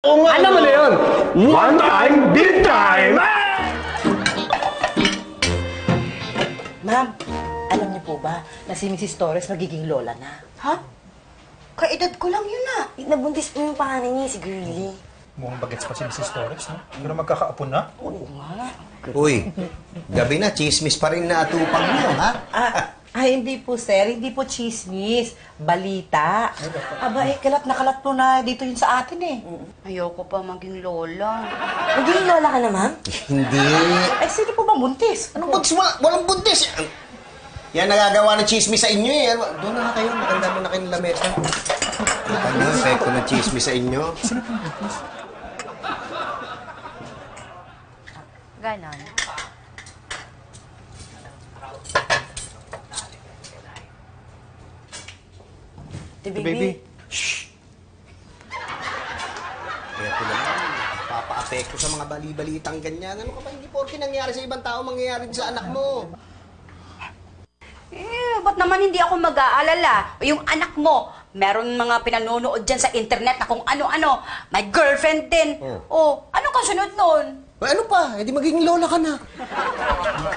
Alam mo na yun! One time, big time! Ma'am, alam niyo po ba na si Mrs. Torres magiging lola na? Ha? Kaedad ko lang yun ah. Nabuntis po yung panganay niya, si Girlie. Mukhang bagets pa si Mrs. Torres, no? Pero magkakaapon na. Oo nga. Uy, gabi na, chismis pa rin na atupang mo, ha? Hindi po, sir. Hindi po chismis. Balita. Aba, kalat na kalat po na dito yun sa atin eh. Ayoko pa maging lola. Magiging lola ka na, ma'am? Hindi. Ay, sino po bang buntis? Anong buntis? Walang buntis. Yan nagagawa ng chismis sa inyo eh. Doon na kayo, maganda mo na kayo ng lamesa. Ano, epekto ng chismis sa inyo? Ganon. Baby. Shhh! Eto naman, papaapekto sa mga bali-balitang ganyan. Ano ka ba, hindi porke nangyari sa ibang tao, mangyayari sa anak mo. Ba't naman hindi ako mag-aalala? Yung anak mo, meron mga pinanonood dyan sa internet na kung ano-ano. May girlfriend din. Ano kasunod nun? Ano pa? Eh di magiging lola ka na.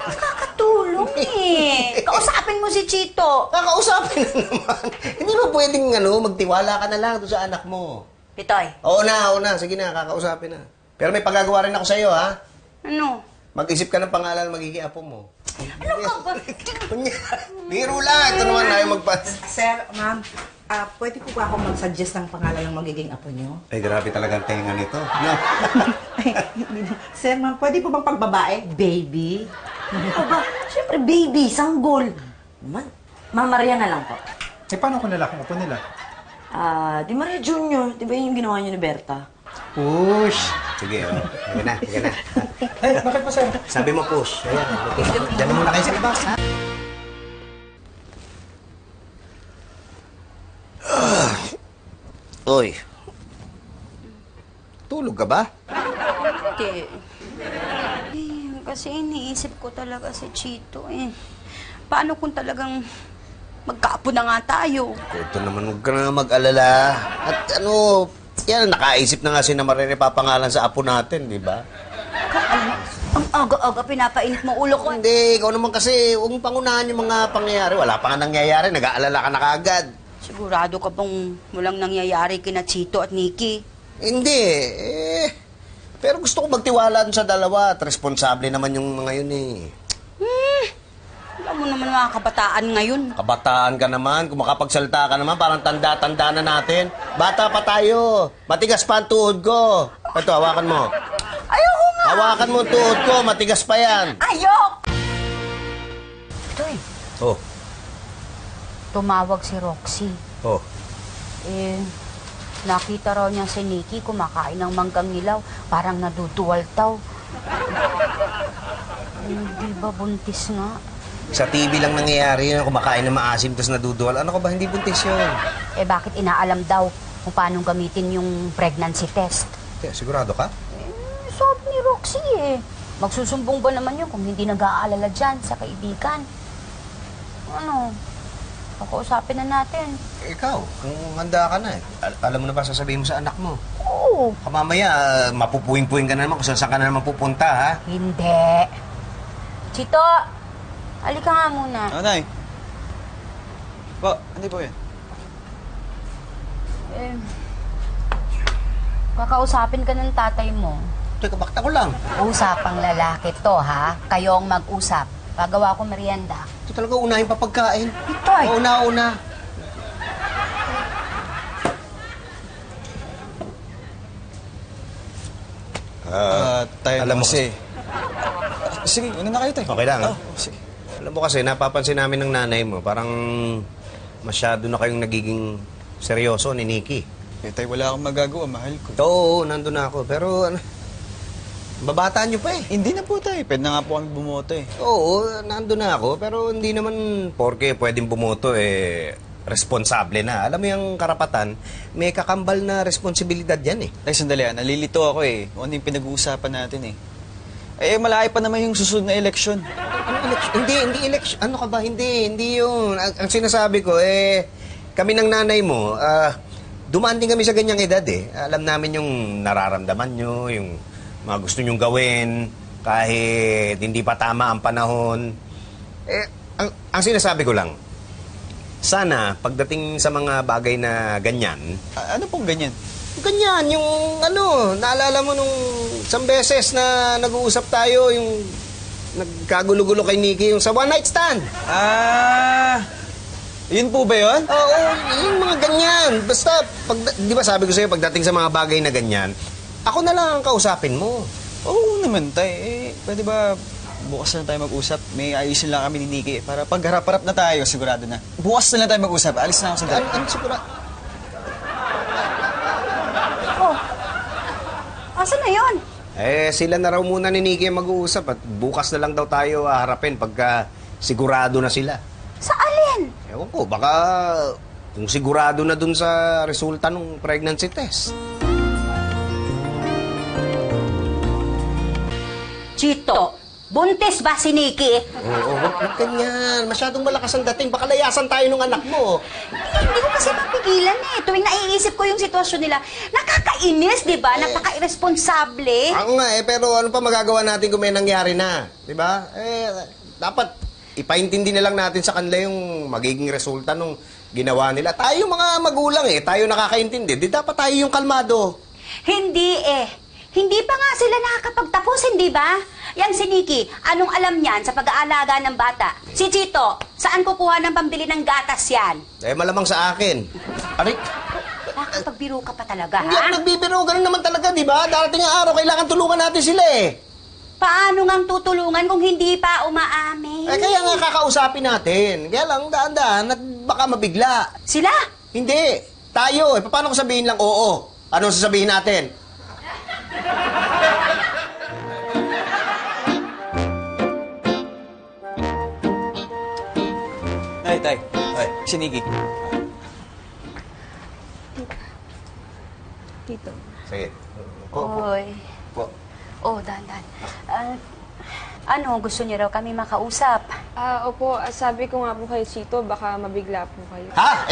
Kakatulong eh. Kausapin mo si Chito. Kakausapin na naman. Hindi ba pwedeng magtiwala ka na lang doon sa anak mo? Pitoy. Oo na. Sige na, kakausapin na. Pero may pagagawa rin ako sa'yo, ha? Ano? Mag-isip ka ng pangalan ng magiging apo mo. Ano ka ba? Biro lang. Ito naman, ayaw magpas. Sir, ma'am, pwede po ba ako mag-suggest ng pangalan ng magiging apo niyo? Ay, grabe talagang tenga nito. No? Sir, ma'am, pwede po bang pagbabae? Baby? Aba, syempre baby, sanggol. Ma'am Maria na lang po. Eh, paano kung lalaking apo nila? Di Maria Junior. Di ba yung ginawa niyo ni Berta? Push! Sige, Sige na. Ay, bakit pa, sir? Sabi mo, push. Ayan, okay. Diyan na muna kayo sa labas, ha? Oy. Tulog ka ba? Hindi. Kasi iniisip ko talaga si Chito eh. Paano kung talagang magkaapo na nga tayo? Ito naman, huwag ka na mag-alala. At yan, nakaisip na nga si na maripapangalan sa apo natin, di ba? Ang aga-aga pinapainit mo ulo ko. Hindi, ikaw naman kasi, huwag mong pangunahan yung mga pangyayari. Wala pa nga nangyayari, nag-aalala ka na kaagad. Sigurado ka bang walang nangyayari kina Chito at Nikki? Hindi, pero gusto ko magtiwala dun sa dalawa at responsable naman yung mga yun eh. Alam mo naman mga kabataan ngayon. Kabataan ka naman, kung makapagsalita ka naman, parang tanda-tanda na natin. Bata pa tayo, matigas pa ang tuhod ko. Ito, hawakan mo. Ayoko nga! Hawakan mo ang tuhod ko, matigas pa yan. Ayok! Toy, Oh, tumawag si Roxy. oh. Nakita raw niya si Nikki kumakain ng manggang nilaw. Parang naduduwal taw. Hindi ba buntis nga? Sa TV lang nangyayari yun, kumakain ng maasim tapos naduduwal. Ano ka ba, hindi buntis yun? Bakit inaalam daw kung paano gamitin yung pregnancy test? Sigurado ka? Sabi ni Roxy Magsusumbong ba naman yun kung hindi nag-aalala dyan sa kaibigan? Ano? Pakausapin na natin. Ikaw, kung handa ka na alam mo na ba sasabihin mo sa anak mo? Oo. Mamaya, mapupuing-puing ka na naman kung saan ka na naman pupunta, ha? Hindi. Chito! Halika nga muna. Nay. Hindi po yan. Kakausapin ka ng tatay mo. Teka, bakit ako lang? Usapang lalaki to, ha? Kayong mag-usap. Pagawa ko merienda. Ito talaga unahin pa pagkain. Ito Oo, una. Tayo alam mo kasi. Sige, una na kayo tayo. Okay lang, ha? Sige. Alam mo kasi, napapansin namin ng nanay mo, parang masyado na kayong nagiging seryoso ni Nikki. Tayo, wala akong magagawa, mahal ko. Oo, nandun na ako. Pero, babataan nyo pa eh. Hindi na po tayo. Pwede na nga po kami bumoto eh. Oo, nandun na ako. Pero hindi naman porke pwedeng bumoto responsable na. Alam mo yung karapatan, may kakambal na responsibilidad yan eh. Tay, sandali nalilito ako eh. Ano yung pinag-uusapan natin eh. Malayo pa naman yung susunod na eleksyon. Hindi election. Ano ka ba? Hindi yun. Ang sinasabi ko kami ng nanay mo, dumaan din kami sa ganyang edad eh. Alam namin yung nararamdaman nyo, yung mga gusto nyong gawin, kahit hindi pa tama ang panahon. Eh, ang sinasabi ko lang, sana pagdating sa mga bagay na ganyan, Ano pong ganyan? ganyan, yung naalala mo nung isang beses na nag-uusap tayo, yung nagkagulo-gulo kay Nikki, yung sa one night stand. Yun po ba yun? Oo, yung mga ganyan. Basta, di ba sabi ko sa'yo, pagdating sa mga bagay na ganyan, ako na lang ang kausapin mo. Oo naman, Tay. Pwede ba bukas na tayo mag-usap? May ayusin lang kami ni Nikki para pag harap-harap na tayo, sigurado na. Bukas na lang tayo mag-usap. Alis na ako sa dati. Sigurado. Oh, asan na yun? Sila na raw muna ni Nikki ang mag-uusap at bukas na lang daw tayo haharapin pagka sigurado na sila. Sa alin? Ewan ko, baka kung sigurado na dun sa resulta ng pregnancy test. Chito, buntis ba si Nikki? Oo, wag ganyan. Masyadong malakas ang dating. Baka layasan tayo ng anak mo. Hindi ko kasi mapigilan eh. Tuwing naiisip ko yung sitwasyon nila, nakakainis, di ba? Napaka-irresponsable. Oo nga pero ano pa magagawa natin kung may nangyari na? Di ba? Dapat ipaintindi na lang natin sa kanila yung magiging resulta nung ginawa nila. Tayo mga magulang tayo nakakaintindi. Di dapat tayo yung kalmado. Hindi eh. Hindi pa nga sila nakakapagtapos, hindi ba? Yang si Nikki, anong alam niyan sa pag-aalaga ng bata? Si Chito, saan kukuha ng pambili ng gatas yan? Malamang sa akin. Aray, Nakakapagbiro ka pa talaga, hindi ako ha? nagbibiro. Ganun naman talaga, di ba? Darating ang araw, kailangan tulungan natin sila Paano ngang tutulungan kung hindi pa umaamin? Kaya nga kakausapin natin. Kaya lang, daan-daan at baka mabigla. Sila? Hindi. Tayo. Paano ko sabihin lang oo? Ano sasabihin natin? Tay. Si Nikki. Tito. Sige. Oy. Po. Oh, dahan-dahan. Ano, gusto niyo raw kami makausap? Opo, sabi ko nga po kay Chito, baka mabigla po kayo. Ha?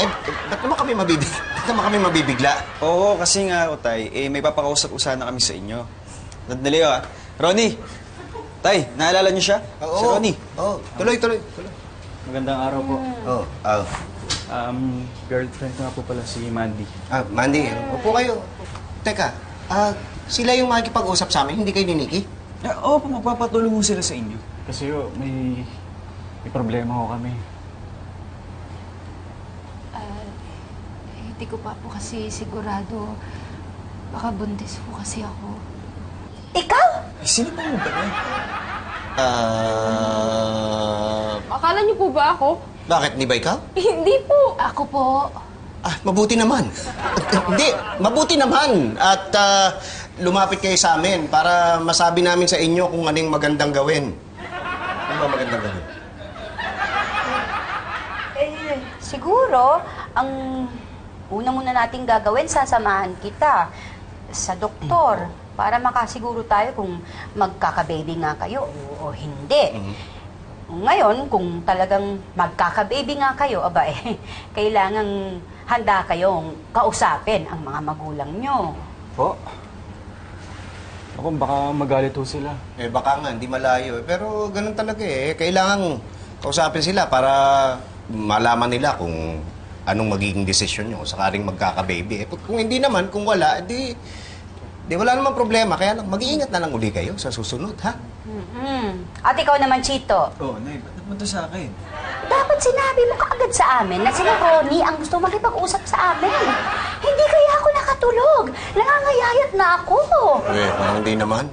Ba't naman kami mabibigla? Ba't naman kami mabibigla? Oo, kasi nga, Tay, may papakausap sana kami sa inyo. Dali, Ronnie! Tay, naalala niyo siya? Si Ronnie. Oo. Tuloy. Magandang araw po. Oo. Girlfriend ko nga po pala si Mandy. Mandy, upo kayo. Teka, sila yung makikipag-usap sa amin, hindi kayo ni Nikki? Oo, magpapatulong mo sila sa inyo. Kasi may problema ko kami. Hindi ko pa po kasi sigurado. Baka buntis po kasi ako. Ikaw? Sino pa mo ba yan? Akala niyo po ba ako? Bakit, di ba ikaw? Hindi po. Ako po. Mabuti naman. Hindi, mabuti naman. At lumapit kayo sa amin para masabi namin sa inyo kung anong magandang gawin. Ano ba magandang gawin? Siguro, ang una muna nating gagawin, sasamahan kita sa doktor para makasiguro tayo kung magkaka-baby nga kayo o hindi. Ngayon, kung talagang magkaka-baby nga kayo, kailangang handa kayong kausapin ang mga magulang nyo. Po? Ako, baka magalit ho sila. Baka nga, hindi malayo. Pero ganun talaga Kailangan kausapin sila para malaman nila kung anong magiging desisyon nyo sakaling magkaka-baby. Kung hindi naman, kung wala, di wala namang problema. Kaya lang, mag-iingat na lang uli kayo sa susunod, ha? At ikaw naman, Chito. Nay, ba't naman to sa akin? Dapat sinabi mo kaagad sa amin na sila Ronnie ang gusto makipag-usap sa amin. Hindi kaya ako nakatulog. Nangangayayat na ako. Parang hindi naman.